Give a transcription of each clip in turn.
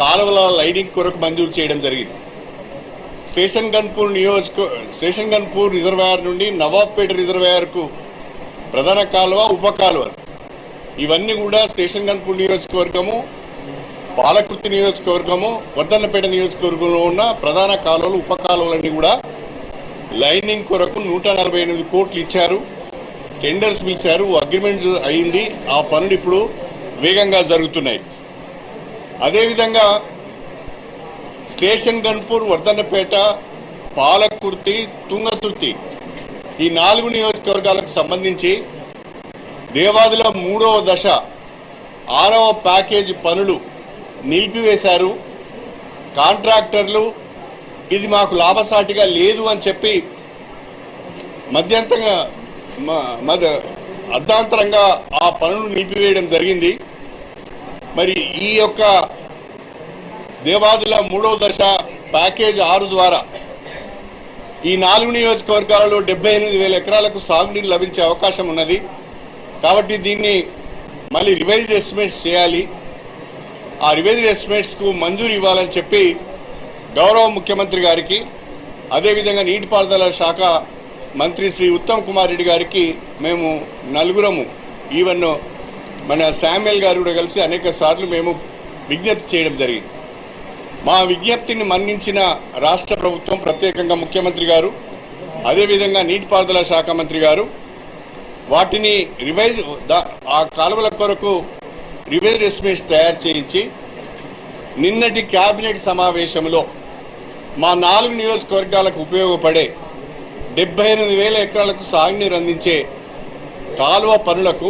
కాలువల లైనింగ్ కొరకు మంజూరు చేయడం జరిగింది. స్టేషన్ గన్పూర్ రిజర్వాయర్ నుండి నవాబ్పేట రిజర్వాయర్కు ప్రధాన కాలువ, ఉప కాలువ ఇవన్నీ కూడా స్టేషన్ గన్పూర్ నియోజకవర్గము, పాలకుర్తి నియోజకవర్గము, వర్ధన్నపేట నియోజకవర్గంలో ఉన్న ప్రధాన కాలువలు, ఉప కాలువలన్నీ కూడా లైనింగ్ కొరకు 148 కోట్లు ఇచ్చారు. టెండర్స్ పిలిచారు, అగ్రిమెంట్ అయింది. ఆ పనులు ఇప్పుడు వేగంగా జరుగుతున్నాయి. అదేవిధంగా స్టేషన్ గన్పూర్, వర్ధన్నపేట, పాలకుర్తి, తుంగతుర్తి ఈ 4 నియోజకవర్గాలకు సంబంధించి దేవాదుల 3వ దశ 6వ ప్యాకేజీ పనులు నిలిపివేశారు. కాంట్రాక్టర్లు ఇది మాకు లాభసాటిగా లేదు అని చెప్పి అర్ధాంతరంగా ఆ పనులు నిలిపివేయడం జరిగింది. మరి ఈ యొక్క దేవాదుల 3వ దశ ప్యాకేజ్ 6 ద్వారా ఈ 4 నియోజకవర్గాలలో 78,000 ఎకరాలకు సాగునీరు లభించే అవకాశం ఉన్నది. కాబట్టి దీన్ని మళ్ళీ రివైజ్డ్ ఎస్టిమేట్స్ చేయాలి. ఆ రివైజ్డ్ ఎస్టిమేట్స్కు మంజూరు ఇవ్వాలని చెప్పి గౌరవ ముఖ్యమంత్రి గారికి, అదేవిధంగా నీటిపారుదల శాఖ మంత్రి శ్రీ ఉత్తమ్ కుమార్ రెడ్డి గారికి మేము నలుగురము, ఈవెన్ మన శామ్యుల్ గారు కూడా కలిసి అనేక సార్లు మేము విజ్ఞప్తి చేయడం జరిగింది. మా విజ్ఞప్తిని మన్నించిన రాష్ట్ర ప్రభుత్వం, ప్రత్యేకంగా ముఖ్యమంత్రి గారు, అదేవిధంగా నీటిపారుదల శాఖ మంత్రి గారు వాటిని ఆ కాలువల కొరకు రివైజ్డ్ ఎస్టిమేట్స్ తయారు చేయించి నిన్నటి కేబినెట్ సమావేశంలో మా 4 నియోజకవర్గాలకు ఉపయోగపడే 78,000 ఎకరాలకు సాగునీరు అందించే కాలువ పనులకు,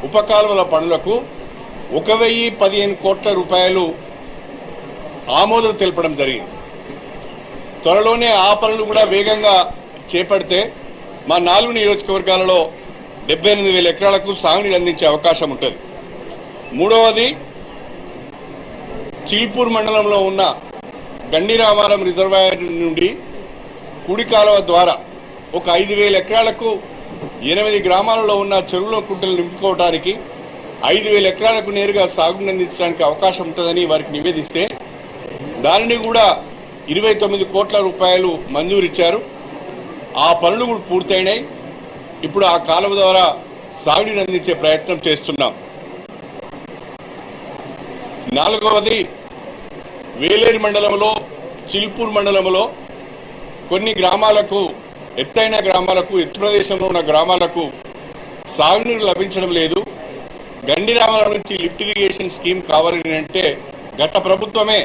ఉప కాలువల పనులకు 1,015 కోట్ల రూపాయలు ఆమోదం తెలపడం జరిగింది. త్వరలోనే ఆ పనులు కూడా వేగంగా చేపడితే మా 4 నియోజకవర్గాలలో 78,000 ఎకరాలకు సాగునీరు అందించే అవకాశం ఉంటుంది. మూడవది, చీల్పూర్ మండలంలో ఉన్న గండిరామారం రిజర్వాయర్ నుండి కుడి కాలువ ద్వారా ఒక 5,000 ఎకరాలకు 8 గ్రామాలలో ఉన్న చెరువుల కుంటలు నింపుకోవడానికి 5,000 ఎకరాలకు నేరుగా సాగుని అందించడానికి అవకాశం ఉంటుందని వారికి నివేదిస్తే దానిని కూడా 29 కోట్ల రూపాయలు మంజూరు ఇచ్చారు. ఆ పనులు కూడా పూర్తయినాయి. ఇప్పుడు ఆ కాలువ ద్వారా సాగునీరు అందించే ప్రయత్నం చేస్తున్నాం. 4వది, వేలేరు మండలంలో, చిల్పూర్ మండలంలో కొన్ని గ్రామాలకు, ఎత్తైన గ్రామాలకు, ఎత్తు ప్రదేశంలో ఉన్న గ్రామాలకు సాగునీరు లభించడం లేదు. గండిరామారం నుంచి లిఫ్ట్ ఇరిగేషన్ స్కీమ్ కావాలని అంటే గత ప్రభుత్వమే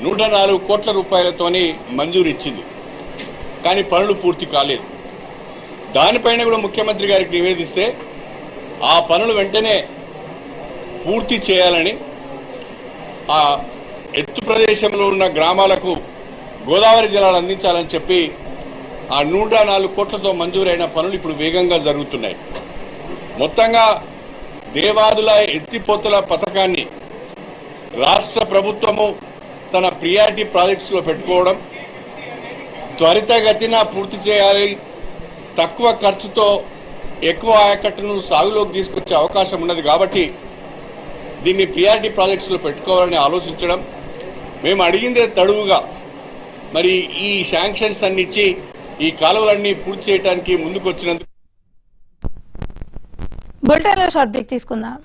104 కోట్ల రూపాయలతోని మంజూరు ఇచ్చింది. కానీ పనులు పూర్తి కాలేదు. దానిపైన కూడా ముఖ్యమంత్రి గారికి నివేదిస్తే ఆ పనులు వెంటనే పూర్తి చేయాలని, ఆ ఎత్తు ప్రదేశంలో ఉన్న గ్రామాలకు గోదావరి జలాలు అందించాలని చెప్పి ఆ 104 కోట్లతో మంజూరైన పనులు ఇప్పుడు వేగంగా జరుగుతున్నాయి. మొత్తంగా దేవాదుల ఎత్తిపోతల పథకాన్ని రాష్ట్ర ప్రభుత్వము తన ప్రియారిటీ ప్రాజెక్ట్స్లో పెట్టుకోవడం, త్వరితగతిన పూర్తి చేయాలి, తక్కువ ఖర్చుతో ఎక్కువ ఆయకట్టును సాగులోకి తీసుకొచ్చే అవకాశం ఉన్నది. కాబట్టి దీన్ని ప్రియారిటీ ప్రాజెక్ట్స్లో పెట్టుకోవాలని ఆలోచించడం, మేము అడిగిందే తడువుగా మరి ఈ శాంక్షన్స్ అన్ని ఇచ్చి ఈ కాలువలన్నీ పూర్తి చేయడానికి ముందుకు వచ్చినందుకు. బులెటిన్లో షార్ట్ బ్రేక్ తీసుకుందాం.